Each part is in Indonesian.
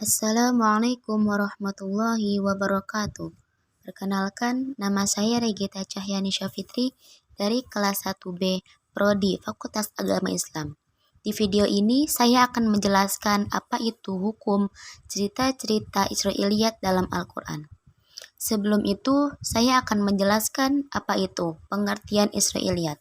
Assalamualaikum warahmatullahi wabarakatuh. Perkenalkan, nama saya Regita Cahyani Syafitri dari kelas 1B Prodi Fakultas Agama Islam. Di video ini saya akan menjelaskan apa itu hukum cerita-cerita Israiliyat dalam Al-Quran. Sebelum itu, saya akan menjelaskan apa itu pengertian Israiliyat.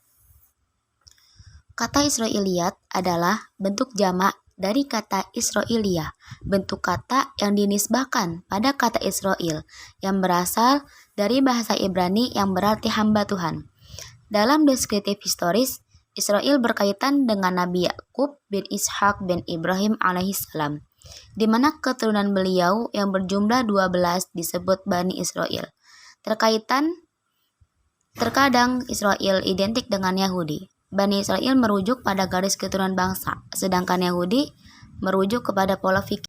Kata Israiliyat adalah bentuk jamak dari kata Israiliyah, bentuk kata yang dinisbahkan pada kata Israel, yang berasal dari bahasa Ibrani yang berarti hamba Tuhan. Dalam deskriptif historis, Israel berkaitan dengan Nabi Yakub bin Ishak bin Ibrahim alaihissalam, di mana keturunan beliau yang berjumlah 12 disebut Bani Israel. Terkadang Israel identik dengan Yahudi. Bani Israel merujuk pada garis keturunan bangsa, sedangkan Yahudi merujuk kepada pola fikir.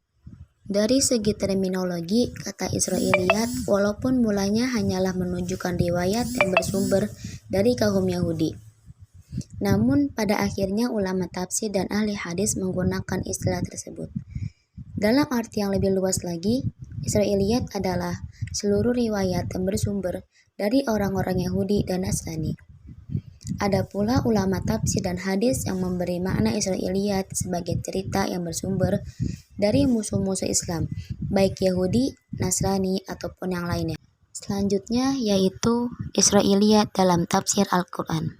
Dari segi terminologi, kata Israiliyat walaupun mulanya hanyalah menunjukkan riwayat yang bersumber dari kaum Yahudi, namun pada akhirnya ulama tafsir dan ahli hadis menggunakan istilah tersebut. Dalam arti yang lebih luas lagi, Israiliyat adalah seluruh riwayat yang bersumber dari orang-orang Yahudi dan Nasrani. Ada pula ulama tafsir dan hadis yang memberi makna Israiliyat sebagai cerita yang bersumber dari musuh-musuh Islam, baik Yahudi, Nasrani, ataupun yang lainnya. Selanjutnya yaitu Israiliyat dalam tafsir Al-Quran.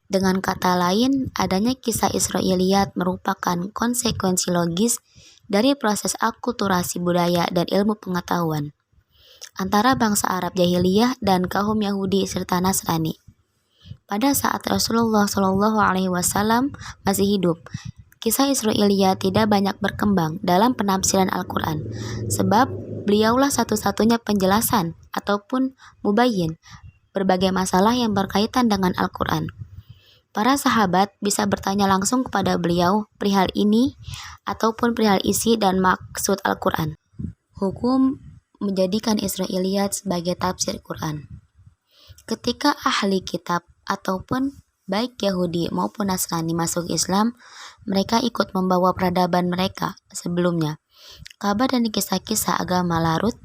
Dengan kata lain, adanya kisah Israiliyat merupakan konsekuensi logis dari proses akulturasi budaya dan ilmu pengetahuan antara bangsa Arab jahiliyah dan kaum Yahudi serta Nasrani. Pada saat Rasulullah Shallallahu Alaihi Wasallam masih hidup, kisah Israiliyat tidak banyak berkembang dalam penafsiran Al-Quran, sebab beliaulah satu-satunya penjelasan ataupun mubayyin berbagai masalah yang berkaitan dengan Al-Quran. Para sahabat bisa bertanya langsung kepada beliau perihal ini ataupun perihal isi dan maksud Al-Quran. Hukum menjadikan Israiliyat sebagai tafsir Quran. Ketika ahli kitab ataupun baik Yahudi maupun Nasrani masuk Islam, mereka ikut membawa peradaban mereka sebelumnya. Kabar dan kisah-kisah agama larut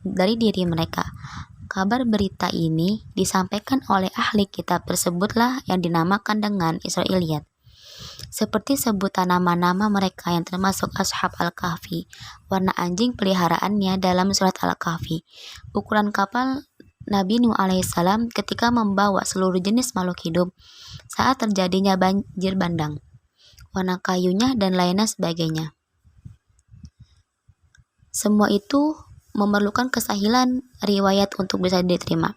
dari diri mereka. Kabar berita ini disampaikan oleh ahli kitab tersebutlah yang dinamakan dengan Israiliyat. Seperti sebutan nama-nama mereka yang termasuk Ashab Al-Kahfi, warna anjing peliharaannya dalam surat Al-Kahfi, ukuran kapal Nabi Nuh alaihissalam ketika membawa seluruh jenis makhluk hidup saat terjadinya banjir bandang, warna kayunya dan lainnya sebagainya. Semua itu memerlukan kesahihan riwayat untuk bisa diterima.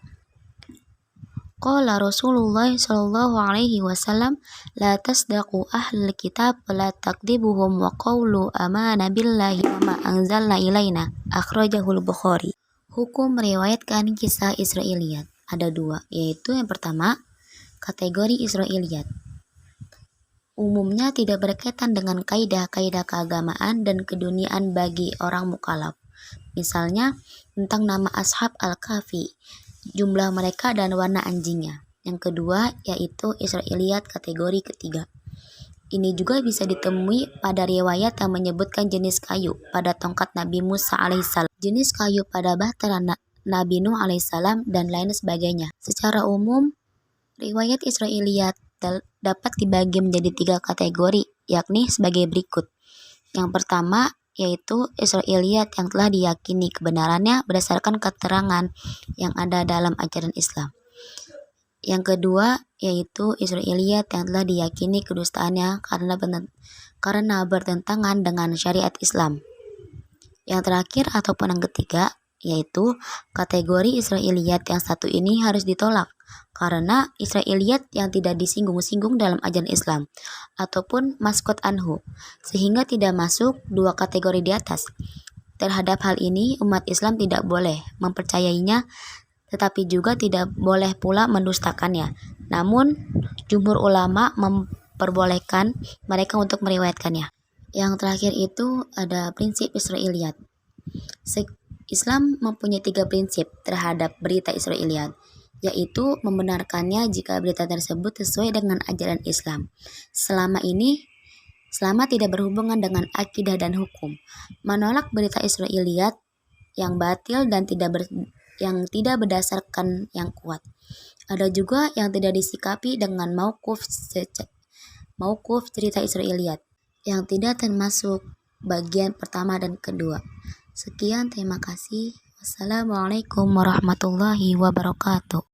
Qala Rasulullah sallallahu alaihi wasallam la tasdaqu ahlul kitab wa la takdibuhum wa qawlu amana billahi wa ma anzalna ilaina, akhrajahul Bukhari. Hukum meriwayatkan kisah Israiliyat ada dua, yaitu yang pertama, kategori Israiliyat. Umumnya tidak berkaitan dengan kaidah-kaidah keagamaan dan keduniaan bagi orang mukallaf. Misalnya, tentang nama Ashab Al-Kahfi, jumlah mereka dan warna anjingnya. Yang kedua, yaitu Israiliyat kategori ketiga. Ini juga bisa ditemui pada riwayat yang menyebutkan jenis kayu pada tongkat Nabi Musa alaihissalam, jenis kayu pada bahtera Nabi Nuh alaihissalam, dan lain sebagainya. Secara umum, riwayat Israiliyat dapat dibagi menjadi 3 kategori, yakni sebagai berikut. Yang pertama, yaitu Israiliyat yang telah diyakini kebenarannya berdasarkan keterangan yang ada dalam ajaran Islam. Yang kedua, yaitu Israiliyat yang telah diyakini kedustaannya karena bertentangan dengan syariat Islam. Yang terakhir ataupun yang ketiga, yaitu kategori Israiliyat yang satu ini harus ditolak karena Israiliyat yang tidak disinggung-singgung dalam ajaran Islam ataupun maskot anhu, sehingga tidak masuk 2 kategori di atas. Terhadap hal ini, umat Islam tidak boleh mempercayainya, tetapi juga tidak boleh pula mendustakannya. Namun, jumhur ulama memperbolehkan mereka untuk meriwayatkannya. Yang terakhir itu ada prinsip Israiliyat. Islam mempunyai 3 prinsip terhadap berita Israiliyat, yaitu membenarkannya jika berita tersebut sesuai dengan ajaran Islam. Selama ini selama tidak berhubungan dengan akidah dan hukum, menolak berita Israiliyat yang batil dan yang tidak berdasarkan yang kuat. Ada juga yang tidak disikapi dengan mauquf cerita Israiliyat yang tidak termasuk bagian pertama dan kedua. Sekian, terima kasih. Wassalamualaikum warahmatullahi wabarakatuh.